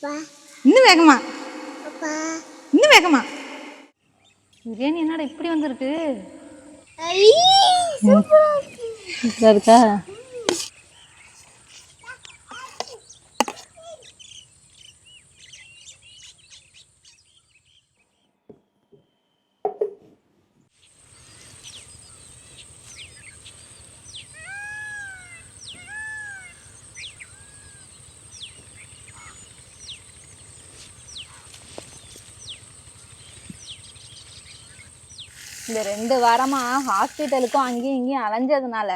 இன்னும் வேகமா, இன்னும் வேகமா. பிரியாணி என்னடா இப்படி வந்திருக்கு? சூப்பரா இருக்கா? இந்த 2 வாரமா ஹாஸ்பிட்டலுக்கும் அங்கேயும் இங்கேயும் அலைஞ்சதுனால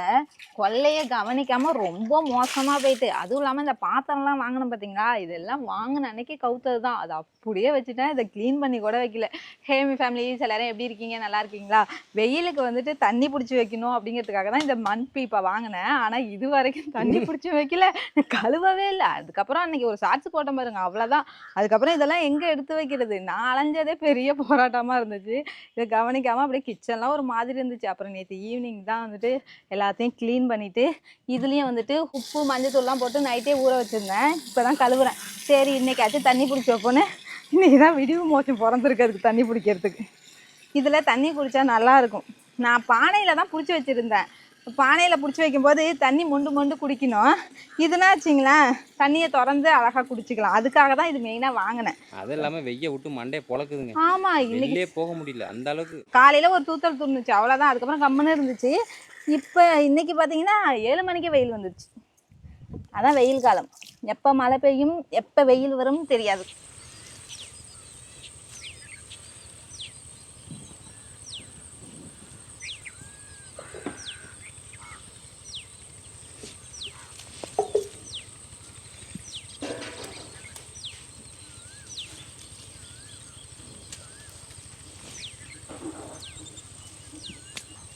கொள்ளைய கவனிக்காம ரொம்ப மோசமா போயிட்டு. அதுவும் இல்லாம இந்த பாத்திரம்லாம் வாங்கினோம் பார்த்தீங்களா, இதெல்லாம் வாங்கின அன்னைக்கு கவுத்தது தான். அது அப்படியே வச்சுட்டேன். இதை க்ளீன் பண்ணி கூட வைக்கல. ஹேமி ஃபேமிலிஸ் எல்லாரும் எப்படி இருக்கீங்க? நல்லா இருக்கீங்களா? வெயிலுக்கு வந்துட்டு தண்ணி பிடிச்சி வைக்கணும் அப்படிங்கிறதுக்காக தான் இந்த மண் பீப்பை வாங்கினேன். ஆனால் இது வரைக்கும் தண்ணி பிடிச்சி வைக்கல, கழுவவே இல்லை. அதுக்கப்புறம் அன்னைக்கு ஒரு ஷார்ட்ஸ் போட்டேன் பாருங்க, அவ்வளோதான். அதுக்கப்புறம் இதெல்லாம் எங்கே எடுத்து வைக்கிறது? நான் அலைஞ்சதே பெரிய போராட்டமாக இருந்துச்சு. இதை கவனிக்காமல் அப்படியே கிச்சன்லாம் ஒரு மாதிரி இருந்துச்சு. அப்புறம் நேற்று ஈவினிங் தான் வந்துட்டு எல்லாத்தையும் க்ளீன் பண்ணிட்டு இதுலேயும் வந்துட்டு உப்பு மஞ்சத்தூள்லாம் போட்டு நைட்டே ஊற வச்சுருந்தேன். இப்போ தான் கழுவுறேன். சரி இன்னைக்காச்சும் தண்ணி பிடிச்சி வைப்போன்னு. இன்றைக்கி தான் விடிவு மோசம் பிறந்திருக்கு அதுக்கு தண்ணி பிடிக்கிறதுக்கு. இதில் தண்ணி குடித்தா நல்லாயிருக்கும். நான் பானையில் தான் பிடிச்சி வச்சுருந்தேன். பானையில் பிடிச்சி வைக்கும்போது தண்ணி மொண்டு மொண்டு குடிக்கணும். இதுனா வச்சிங்களேன் தண்ணியை திறந்து அழகாக குடிச்சிக்கலாம். அதுக்காக தான் இது மெயினாக வாங்கினேன். அது இல்லாமல் வெய்ய விட்டு மண்டையை பொழக்குதுங்க. ஆமாம், இன்னைக்கு போக முடியல அந்த அளவுக்கு. காலையில் ஒரு தூத்தல் தூர்ந்துச்சு, அவ்வளோதான். அதுக்கப்புறம் கம்முன்னு இருந்துச்சு. இப்போ இன்னைக்கு பார்த்தீங்கன்னா 7 மணிக்கு வெயில் வந்துருச்சு. அதான் வெயில் காலம். எப்போ மழை பெய்யும் எப்போ வெயில் வரும் தெரியாது.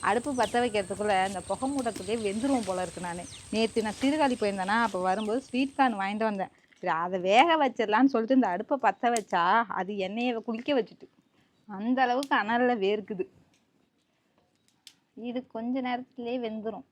அடுப்பு பற்ற வைக்கிறதுக்குள்ளே இந்த புகை மூட்டத்துலேயே வெந்துருவோம் போல இருக்கு. நேற்று நான் சீர்காழி போயிருந்தேன்னா அப்போ வரும்போது ஸ்வீட் கார்ன் வாங்கிட்டு வந்தேன். சரி அதை வேக வச்சிடலான்னு சொல்லிட்டு இந்த அடுப்பை பற்ற வச்சா அது எண்ணெயை குளிக்க வச்சுட்டு அந்த அளவுக்கு அனலில் வேர்க்குது. இது கொஞ்ச நேரத்துலேயே வெந்துடும்.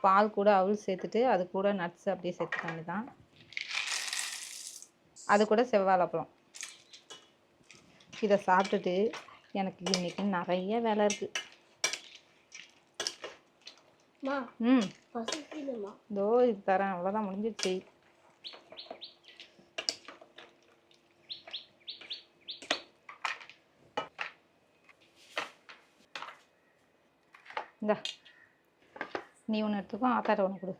பால் கூட அவுள் சேர்த்துட்டு அது கூட நட்ஸ் அப்படியே சேர்த்துக்காண்டி தான். அது கூட செவ்வாழைப்பழம். இதை சாப்பிட்டுட்டு எனக்கு இன்னைக்கு நிறைய வேலை இருக்கு. இதோ இது தரேன், அவ்வளோதான், முடிஞ்சிடுச்சு. இந்த நீ ஒன்று எடுத்துக்கோ, ஆத்தாட்ட ஒன்று கொடு.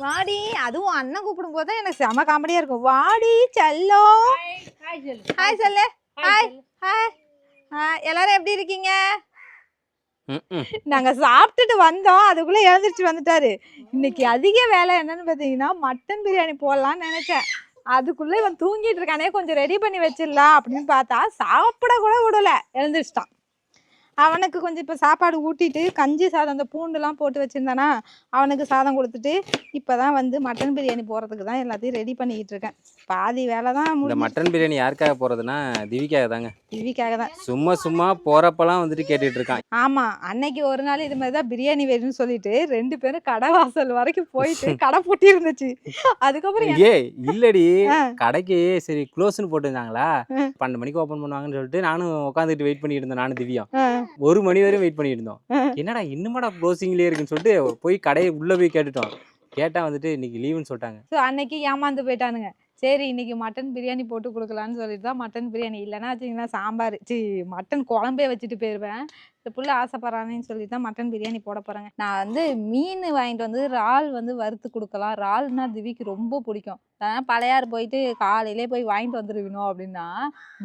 வாடி, அதுவும் அண்ணன் கூப்பிடும் போது எனக்கு செம காமெடியா இருக்கும். வாடி செல்லோ, ஹாய் சொல்லு, ஹாய் ஹாய் ஹாய். எல்லாரும் எப்படி இருக்கீங்க? நாங்க சாப்பிட்டுட்டு வந்தோம், அதுக்குள்ள எழுந்திரிச்சு வந்துட்டாரு. இன்னைக்கு அதிக வேலை என்னன்னு பாத்தீங்கன்னா மட்டன் பிரியாணி போடலான்னு நினைச்சேன். அதுக்குள்ள இவன் தூங்கிட்டு இருக்கானே, கொஞ்சம் ரெடி பண்ணி வச்சிடலாம் அப்படின்னு பார்த்தா சாப்பிட கூட விடல, எழுந்திரிச்சிட்டான். அவனுக்கு கொஞ்சம் இப்போ சாப்பாடு ஊட்டிட்டு கஞ்சி சாதம் அந்த பூண்டுலாம் போட்டு வச்சுருந்தானா அவனுக்கு சாதம் கொடுத்துட்டு இப்போ தான் வந்து மட்டன் பிரியாணி போகிறதுக்கு தான் எல்லாத்தையும் ரெடி பண்ணிக்கிட்டு இருக்கேன். பாதி வேலை தான். இந்த மட்டன் பிரியாணி யாருக்காக போகிறதுனா திவிக்காக தாங்க. திவிக்காக தான். சும்மா போகிறப்பெல்லாம் வந்துட்டு கேட்டுட்டு இருக்கான். ஆமாம், அன்னைக்கு ஒரு நாள் இது மாதிரி தான் பிரியாணி வேணும்னு சொல்லிட்டு 2 பேரும் கடை வாசல் வரைக்கும் போயிட்டு கடை பூட்டி இருந்துச்சு. அதுக்கப்புறம் இல்லடி கடைக்கு சரி க்ளோஸ்னு போட்டுருந்தாங்களா, 12 மணிக்கு ஓப்பன் பண்ணுவாங்கன்னு சொல்லிட்டு நானும் உட்காந்துட்டு வெயிட் பண்ணிட்டு இருந்தேன். நானும் திவ்யா 1 மணி வரையும் வெயிட் பண்ணிட்டு இருந்தோம். என்னடா இன்னுமாடா க்ளோசிங்லேயே இருக்குன்னு சொல்லிட்டு போய் கடையை உள்ளே போய் கேட்டுட்டோம். கேட்டால் வந்துட்டு இன்னைக்கு லீவுன்னு சொல்லிட்டாங்க. ஸோ அன்னைக்கு ஏமாந்து போயிட்டானுங்க. சரி இன்னைக்கு மட்டன் பிரியாணி போட்டு கொடுக்கலான்னு சொல்லிட்டு தான் மட்டன் பிரியாணி, இல்லைன்னா வச்சிங்கன்னா சாம்பார் மட்டன் குழம்பே வச்சுட்டு போயிடுவேன். இந்த புள்ள ஆசைப்பட்றானேன்னு சொல்லி தான் மட்டன் பிரியாணி போட போகிறேங்க. நான் வந்து மீன் வாங்கிட்டு வந்து இறால் வந்து வறுத்து கொடுக்கலாம். இறால்னா திவிக்கு ரொம்ப பிடிக்கும். அதனால் பழையாறு போயிட்டு காலையிலே போய் வாங்கிட்டு வந்துருக்கணும் அப்படின்னா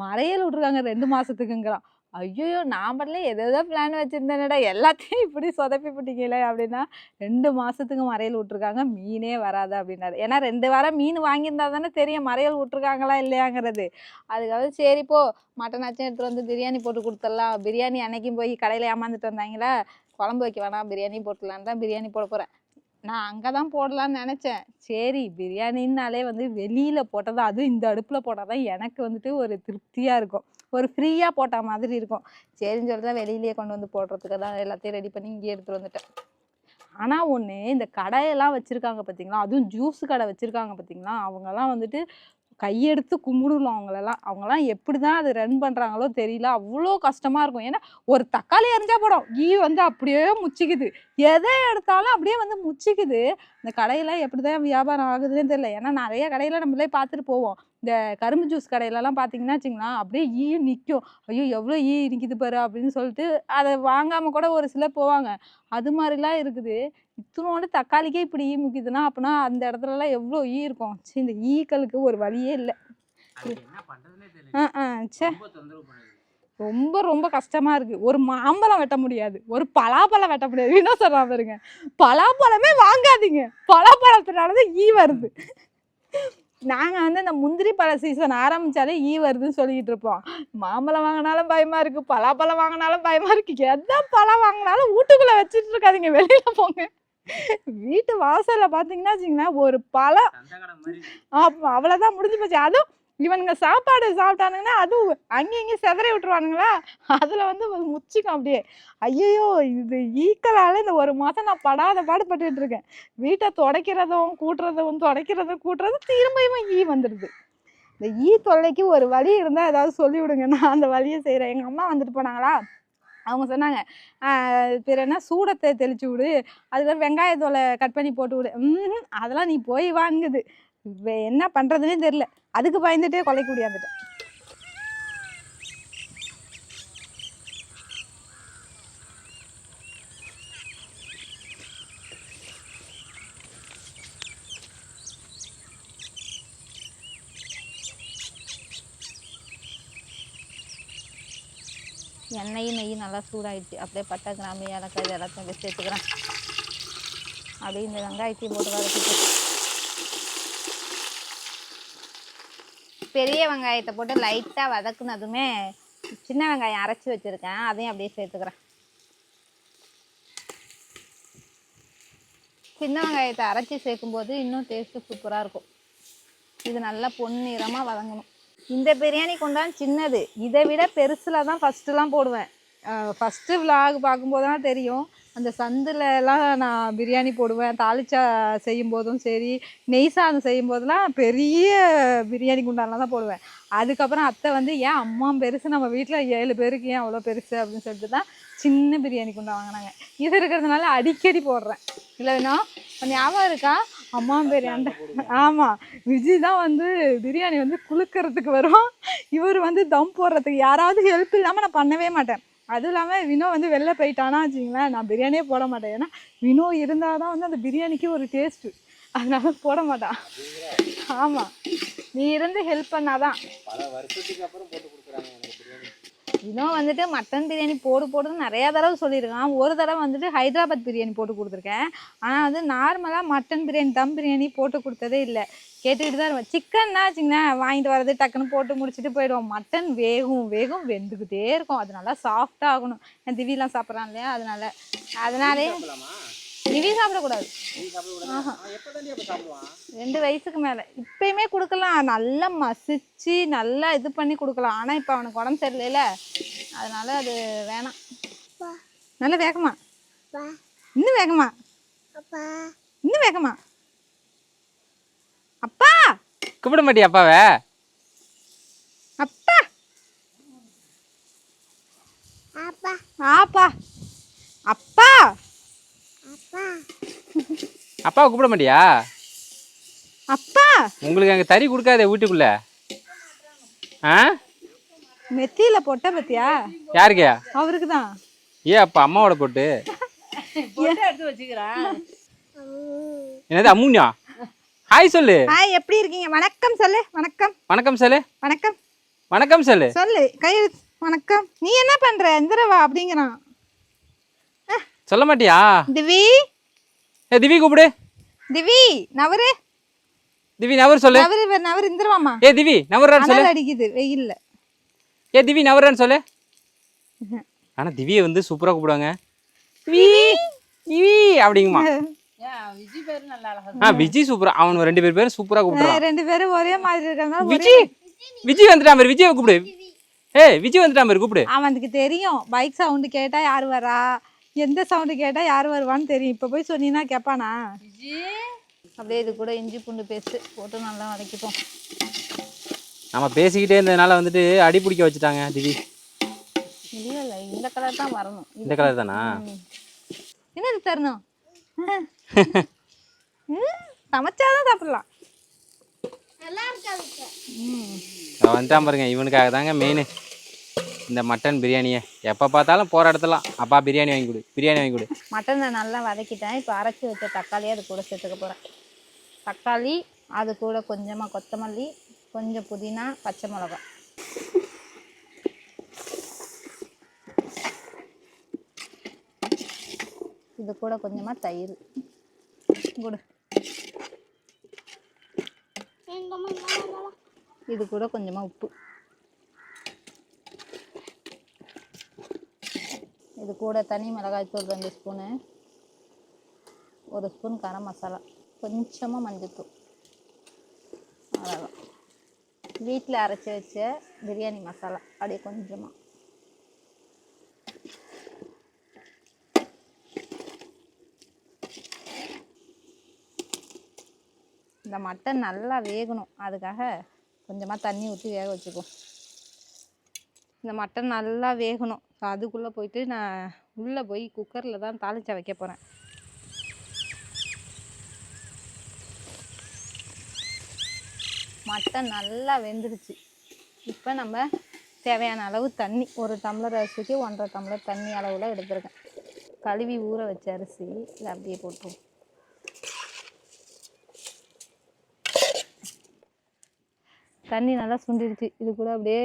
மறையல் விட்ருக்காங்க 2 மாதத்துக்குங்கிறான். ஐயோ நான் பண்ணல எதோ பிளான் வச்சுருந்தேனடா, எல்லாத்தையும் இப்படி சொதப்பி போட்டீங்களே அப்படின்னா 2 மாதத்துக்கு மறையல் விட்ருக்காங்க, மீனே வராது அப்படின்னாரு. ஏன்னா 2 வாரம் மீன் வாங்கியிருந்தா தானே தெரியும் மறையல் விட்ருக்காங்களா இல்லையாங்கிறது. அதுக்காக சரி போ மட்டனாச்சும் எடுத்துகிட்டு வந்து பிரியாணி போட்டு கொடுத்துடலாம். பிரியாணி அன்னைக்கும் போய் கடையில் ஏமாந்துட்டு வந்தாங்களா, குழம்பு வைக்க வேணாம் பிரியாணி போட்டுலான்னு தான் பிரியாணி போட போகிறேன். நான் அங்கே தான் போடலான்னு நினச்சேன். சரி பிரியாணின்னாலே வந்து வெளியில் போட்டது, அதுவும் இந்த அடுப்பில் போட்டால் தான் எனக்கு வந்துட்டு ஒரு திருப்தியாக இருக்கும், ஒரு ஃப்ரீயாக போட்ட மாதிரி இருக்கும். சரின்னு சொல்லிட்டு தான் வெளியிலேயே கொண்டு வந்து போடுறதுக்கு தான் எல்லாத்தையும் ரெடி பண்ணி இங்கேயே எடுத்துகிட்டு வந்துட்டேன். ஆனால் ஒன்று, இந்த கடையெல்லாம் வச்சுருக்காங்க பார்த்தீங்களா, அதுவும் ஜூஸ் கடை வச்சுருக்காங்க பார்த்தீங்களா, அவங்கெல்லாம் வந்துட்டு கையெடுத்து கும்பிடணும் அவங்களெல்லாம். அவங்கெல்லாம் எப்படி தான் அது ரன் பண்ணுறாங்களோ தெரியல, அவ்வளோ கஷ்டமாக இருக்கும். ஏன்னா ஒரு தக்காளி அரிஞ்சா போடும், வந்து அப்படியே முச்சிக்குது, எதை எடுத்தாலும் அப்படியே வந்து முச்சிக்குது. இந்த கடையெல்லாம் எப்படி தான் வியாபாரம் ஆகுதுன்னு தெரியல. ஏன்னா நிறைய கடையில் நம்மளே பார்த்துட்டு போவோம். இந்த கரும்பு ஜூஸ் கடையிலலாம் பார்த்தீங்கன்னா வச்சுங்களேன், அப்படியே நிற்கும். ஐயோ எவ்வளோ நிற்கிது பாரு அப்படின்னு சொல்லிட்டு அதை வாங்காமல் கூட ஒரு சிலர் போவாங்க. அது மாதிரிலாம் இருக்குது. இத்தனோண்டு தக்காளிக்கே இப்படி முக்கியதுன்னா அப்படின்னா அந்த இடத்துலலாம் எவ்வளோ இருக்கும். சரி இந்த ஈக்களுக்கு ஒரு வழியே இல்லை. சே ரொம்ப ரொம்ப கஷ்டமா இருக்கு. ஒரு மாம்பழம் வெட்ட முடியாது, ஒரு பலாப்பழம் வெட்ட முடியாது. என்ன சொல்றா பாருங்க, பலாப்பழமே வாங்காதீங்க, பலாப்பழத்தினாலதான் வருது. நாங்கள் வந்து இந்த முந்திரி பழ சீசன் ஆரம்பித்தாலே வருதுன்னு சொல்லிக்கிட்டு இருப்போம். மாம்பழம் வாங்கினாலும் பயமாக இருக்குது, பலாப்பழம் வாங்கினாலும் பயமாக இருக்குது. எந்த பழம் வாங்கினாலும் வீட்டுக்குள்ளே வச்சுட்டு இருக்காதீங்க, வெளியில் போங்க. வீட்டு வாசலில் பார்த்தீங்கன்னா வச்சிங்களேன் ஒரு பழம், அவ்வளோதான் முடிஞ்சு போச்சு. அதுவும் இவனுங்க சாப்பாடு சாப்பிட்டானுங்கன்னா அதுவும் அங்கேயும் இங்கேயும் செதறி விட்டுருவானுங்களா, அதில் வந்து முச்சிக்கும் அப்படியே. ஐயோ இது ஈக்களால் இந்த 1 மாதம் நான் படாத பாடுபட்டுட்டு இருக்கேன். வீட்டை துடைக்கிறதும் கூட்டுறதும் திரும்பியும் வந்துடுது. இந்த தொல்லைக்கு ஒரு வழி இருந்தால் ஏதாவது சொல்லி விடுங்க, நான் அந்த வழியை செய்கிறேன். எங்கள் அம்மா வந்துட்டு போனாங்களா, அவங்க சொன்னாங்க பேர் என்ன சூடத்தை தெளிச்சு விடு, அதுக்கு வெங்காயத்தோலை கட் பண்ணி போட்டு விடு. அதெல்லாம் நீ போய் வாங்குது, என்ன பண்ணுறதுனே தெரில. அதுக்கு பயந்துட்டே கொலைக்கு முடியாந்துட்டேன். எண்ணெயும் நெய்யும் நல்லா சூடாகிடுச்சு. அப்படியே பட்டை கிராம்பு ஏலக்காய் எல்லாத்தையும் அப்படியே சேர்த்துக்கிறேன். அப்படியே இந்த வெங்காயத்தையும் போட்டு வதக்கிட்டு பெரிய வெங்காயத்தை போட்டு லைட்டாக வதக்குனதுமே சின்ன வெங்காயம் அரைச்சி வச்சுருக்கேன், அதையும் அப்படியே சேர்த்துக்கிறேன். சின்ன வெங்காயத்தை அரைச்சி சேர்க்கும்போது இன்னும் டேஸ்ட்டு சூப்பராக இருக்கும். இது நல்லா பொன்னிறமாக வதங்கணும். இந்த பிரியாணி கொண்டான் சின்னது, இதை விட பெருசில் தான் ஃபஸ்ட்டுலாம் போடுவேன். ஃபஸ்ட்டு விலாக் பார்க்கும்போது தான் தெரியும், அந்த சந்துலலாம் நான் பிரியாணி போடுவேன். தாளிச்சா செய்யும்போதும் சரி, நெய் சாதம் செய்யும்போதெல்லாம் பெரிய பிரியாணி குண்டான்லாம் தான் போடுவேன். அதுக்கப்புறம் அத்தை வந்து ஏன் அம்மா பெருசு, நம்ம வீட்டில் 7 பேருக்கு ஏன் அவ்வளோ பெருசு அப்படின்னு சொல்லிட்டு தான் சின்ன பிரியாணி குண்டா வாங்கினாங்க. இது இருக்கிறதுனால அடிக்கடி போடுறேன். இல்லைன்னா ஞாபகம் இருக்கா, அம்மா பிரியாணி. ஆமாம், விஜய் தான் வந்து பிரியாணி வந்து குளுக்கிறதுக்கு வரும், இவர் வந்து தம் போடுறதுக்கு. யாராவது ஹெல்ப் இல்லாமல் நான் பண்ணவே மாட்டேன். அதுவும் இல்லாமல் வினோ வந்து வெளில போயிட்டானா வச்சிங்களேன், நான் பிரியாணியே போட மாட்டேன். ஏன்னா வினோ இருந்தால் தான் வந்து அந்த பிரியாணிக்கு ஒரு டேஸ்ட்டு, அதனால போட மாட்டான். ஆமாம், நீ இருந்து ஹெல்ப் பண்ணாதான். பல வருஷத்துக்கு அப்புறம் போட்டு கொடுக்குறாங்க எனக்கு பிரியாணி. இன்னும் வந்துட்டு மட்டன் பிரியாணி போடுன்னு நிறையா தடவை சொல்லியிருக்கான். ஒரு தடவை வந்துட்டு ஹைதராபாத் பிரியாணி போட்டு கொடுத்துருக்கேன். ஆனால் வந்து நார்மலாக மட்டன் பிரியாணி தம் பிரியாணி போட்டு கொடுத்ததே இல்லை. கேட்டுக்கிட்டு தான் இருவேன். சிக்கன்னா வச்சுங்களேன், வாங்கிட்டு வரது டக்குன்னு போட்டு முடிச்சுட்டு போயிடுவோம். மட்டன் வேகும் வெந்துக்கிட்டே இருக்கும், அது நல்லா சாஃப்டாக ஆகணும். என் திவிலாம் சாப்பிட்றான் இல்லையா, அதனாலே திவி சாப்பிடக்கூடாது. 2 வயசுக்கு மேலே இப்பயுமே கொடுக்கலாம், நல்லா மசிச்சு நல்லா இது பண்ணி கொடுக்கலாம். ஆனால் இப்போ அவனுக்கு உடம்பு சரியில்லைல, அதனால அது வேணாம். நல்லா வேகமா, இன்னும் வேகமா, இன்னும் வேகமா. அப்பா கூப்பிட மாட்டியா அப்பாவை? அப்பா ஆப்பா அப்பா அப்பாவை கூப்பிட மாட்டியா? அப்பா உங்களுக்கு அங்கே தறி கொடுக்காதே வீட்டுக்குள்ள. ஆ மெத்தியில போட்ட பத்தியா? யாருக்கே? அவருக்கு தான். ஏன் அப்பா அம்மாவோட போட்டு எடுத்து வச்சுக்கிறேன். என்னது அம்முனியா? ஹாய் சொல்லு. ஹாய், எப்படி இருக்கீங்க? வணக்கம் சொல்லு. வணக்கம். வணக்கம் சொல்லு. வணக்கம். வணக்கம் சொல்லு. சொல்லு. கை வணக்கம். நீ என்ன பண்ற? எந்திரவா அப்படிங்கிறான். சொல்ல மாட்டியா? திவி. திவி கூப்பிடு. திவி நவரு. திவி நவர் சொல்லு. நவரு இந்திரவாமா. திவி நவர்றான்னு சொல்லு. அடிக்குது வெயில்ல. திவி நவர்றான்னு சொல்லு. ஆனா திவியை வந்து சூப்பரா கூப்பிடுவாங்க. திவி திவி அப்படிங்கம்மா. விஜய் பேரு நல்லா அழகா. விஜய் சூப்பரா. அவன் 2 பேரும் சூப்பரா கூப்பிடுறான். 2 பேரும் ஒரே மாதிரி இருக்காங்க. விஜய் வந்துட்டான் பாரு. விஜய் கூப்பிடு. விஜய் வந்துட்டான் பாரு, கூப்பிடு. அவனுக்கு தெரியும் பைக் சவுண்டு கேட்டா யார் வரா, எந்த சவுண்டு கேட்டா யார் வருவான்னு தெரியும். இப்ப போய் சொன்னீங்கன்னா கேட்பானா? அப்படியே இது கூட இஞ்சி பூண்டு பேஸ்ட் போட்டு நல்லா வதக்கிப்போம். நம்ம பேசிக்கிட்டே இருந்ததுனால வந்துட்டு அடி பிடிக்க வச்சுட்டாங்க திவி. இல்ல இந்த கலர் தான் வரணும். இந்த கலர் தானா? என்னது தரணும்? சமைச்சாதான் சாப்பிடலாம். வந்துட்டான் பாருங்க. இவனுக்காக தாங்க மெயின் இந்த மட்டன் பிரியாணியை. எப்போ பார்த்தாலும் போகிற இடத்துலாம் அப்பா பிரியாணி வாங்கி கொடு, பிரியாணி வாங்கி கொடு. மட்டனை நல்லா வதக்கிட்டேன். இப்போ அரைச்சி வச்ச தக்காளியை அது கூட சேர்த்துக்க போகிறேன். தக்காளி, அது கூட கொஞ்சமாக கொத்தமல்லி, கொஞ்சம் புதினா, பச்சை மிளகாய். இது கூட கொஞ்சமாக தயிர் கொடு. இது கூட கொஞ்சமாக உப்பு. இது கூட தனி மிளகாய்த்தூள் 2 ஸ்பூனு, 1 ஸ்பூன் கரம் மசாலா, கொஞ்சமாக மஞ்சள்தூள். அவ்வளோதான். வீட்டில் அரைச்சி வச்ச பிரியாணி மசாலா அப்படியே கொஞ்சமாக. இந்த மட்டன் நல்லா வேகணும், அதுக்காக கொஞ்சமாக தண்ணி ஊற்றி வேக வச்சுக்குவோம். இந்த மட்டன் நல்லா வேகணும். அதுக்குள்ளே போயிட்டு நான் உள்ளே போய் குக்கரில் தான் தாளிச்சா வைக்க போகிறேன். மட்டன் நல்லா வெந்துருச்சு. இப்போ நம்ம தேவையான அளவு தண்ணி, 1 டம்ளர் அரிசிக்கு 1.5 டம்ளர் தண்ணி அளவில் எடுத்துருக்கேன். கழுவி ஊற வச்ச அரிசி இதை அப்படியே போட்டுருவோம். தண்ணி நல்லா சுண்டிடுச்சு. இது கூட அப்படியே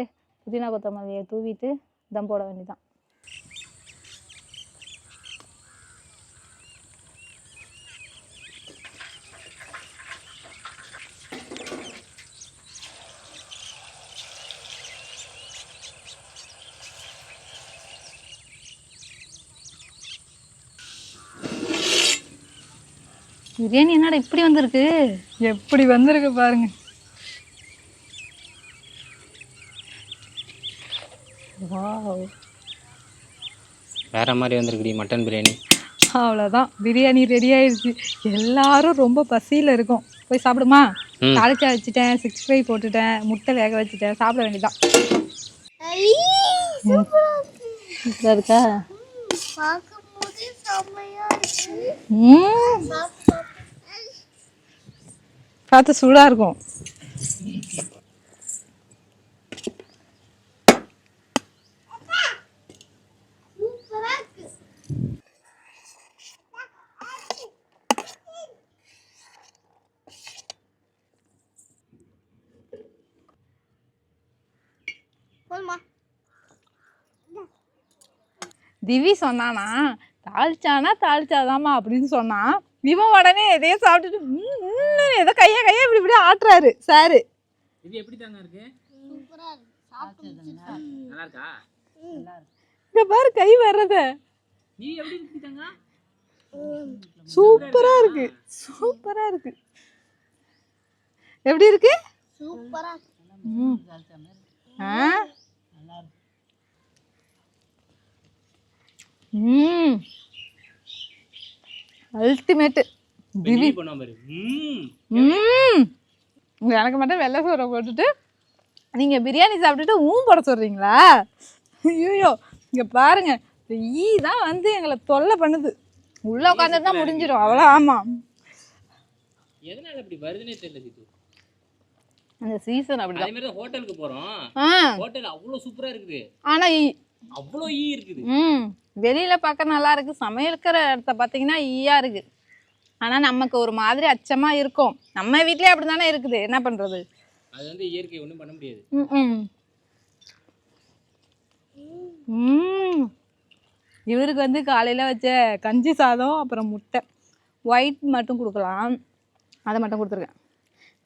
புதினா கொத்தமல்லியை தூவிட்டு தம் போட வேண்டியதான். பிரியாணி என்னடா இப்படி வந்திருக்கு? எப்படி வந்திருக்கு பாருங்க. வேற மாதிரி வந்திருக்குடி மட்டன் பிரியாணி. அவ்வளோதான், பிரியாணி ரெடி ஆயிடுச்சு. எல்லாரும் ரொம்ப பசியில் இருக்கும். போய் சாப்பிடுமா? தாளிச்சா வச்சுட்டேன், 65 போட்டுட்டேன், முட்டை வேக வச்சுட்டேன். சாப்பிட வேண்டியதான். இருக்கா? பார்த்து சூடாக இருக்கும். திவி சொன்னானா தாளிச்சாதாமா அப்படின்னு சொன்னான். இவன் உடனே எதையோ சாப்பிட்டுட்டு ஏதோ கையா இப்படி இப்படி ஆட்டுறாரு சாரு. இது எப்படி தாங்க இருக்கு? நல்லா இருக்கா? இங்க பாரு கை வர்றத. நீ எப்படி இருக்கீங்க? சூப்பரா இருக்கு, சூப்பரா இருக்கு. எப்படி இருக்கு? சூப்பரா. அல்டிமேட். எனக்கு மட்டும் வெள்ளை சோறை போட்டுட்டு நீங்க பிரியாணி சாப்பிட்டுட்டு போட சொல்றீங்களா? ஐயோ, இங்க பாருங்க, ஈ தான் வந்து எங்களை தொல்லை பண்ணுது. உள்ள உட்காந்துட்டு தான் முடிஞ்சிடும் அவ்வளோ. ஆமா, எதனால இப்படி வருதுன்னே தெரியல சித்து. அந்த சீசன் அப்படிதான். அதே மாதிரி தான் ஹோட்டலுக்கு போறோம். ஹோட்டல் அவ்வளவு சூப்பரா இருக்குது. ஆனா அவ்வளோ ஈ இருக்குது. வெளியில பார்க்க நல்லா இருக்கு, சமையல்கிற இடத்த பார்த்தீங்கன்னா ஈயா இருக்கு. ஆனா நமக்கு ஒரு மாதிரி அச்சமா இருக்கும். நம்ம வீட்லயே அப்படித்தானே இருக்குது, என்ன பண்றது? அது வந்து இயற்கை, ஒன்றும் பண்ண முடியாது. இவருக்கு வந்து காலையில வச்ச கஞ்சி சாதம் அப்புறம் முட்டை ஒயிட் மட்டும் கொடுக்கலாம், அதை மட்டும் கொடுத்துருக்கேன்,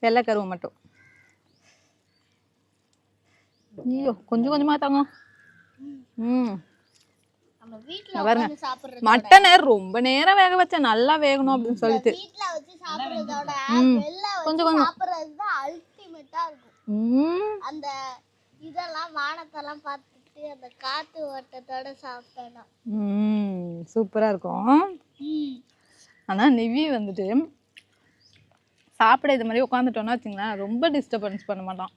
வெள்ளைக்கருவு மட்டும். ஐயோ கொஞ்சம் கொஞ்சமா தாங்க. மட்டனை ரொம்ப நேரம் வேக வச்ச, நல்லா வேகணும் அப்படின்னு சொல்லிட்டு கொஞ்சம் கொஞ்சம் அந்த இதெல்லாம் வானத்தெல்லாம் பார்த்துட்டு அந்த காத்து ஓட்டத்தோட சாப்பிட்டேன்னா சூப்பரா இருக்கும். ஆனா நிவி வந்துட்டு சாப்பிட இது மாதிரி உட்காந்துட்டோன்னா வச்சுங்களேன், ரொம்ப டிஸ்டர்பன்ஸ் பண்ண மாட்டான்.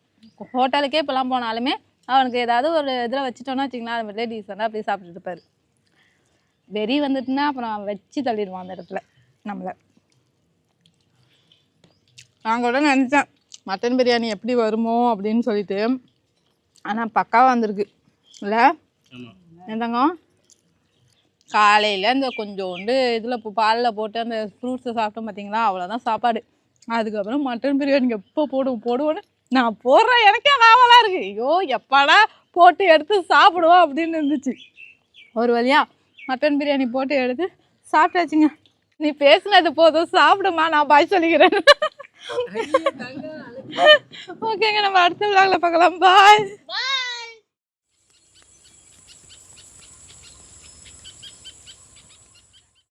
ஹோட்டலுக்கே இப்போலாம் போனாலுமே அவனுக்கு ஏதாவது ஒரு இதில் வச்சுட்டோன்னா வச்சுங்களேன், அது மாதிரியே டீசெண்டாக அப்படியே சாப்பிட்டுட்டு இருப்பாரு. வெறி வந்துட்டுன்னா அப்புறம் வச்சு தள்ளிடுவான் அந்த இடத்துல நம்மளை. நான் கூட நினச்சேன் மட்டன் பிரியாணி எப்படி வருமோ அப்படின்னு சொல்லிட்டு, ஆனால் பக்காவாக வந்திருக்கு இல்லை என்னங்க? காலையில் இந்த கொஞ்சோண்டு இதில் பாலில் போட்டு அந்த ஃப்ரூட்ஸை சாப்பிட்டோம் பார்த்தீங்களா, அவ்வளோதான் சாப்பாடு. அதுக்கப்புறம் மட்டன் பிரியாணி எப்போ போடுவோன்னு நான் போடுறேன், எனக்கே ஆவலாக இருக்குது. ஐயோ எப்பாடா போட்டு எடுத்து சாப்பிடுவோம் அப்படின்னு இருந்துச்சு. ஒரு வழியா மட்டன் பிரியாணி போட்டு எடுத்து சாப்பிட்டாச்சுங்க. நீ பேசுனது போதும், சாப்பிடுமா, நான் பாய் சொல்லிக்கிறேன். ஓகேங்க, நம்ம அடுத்த விழாவில் பார்க்கலாம். பாய்.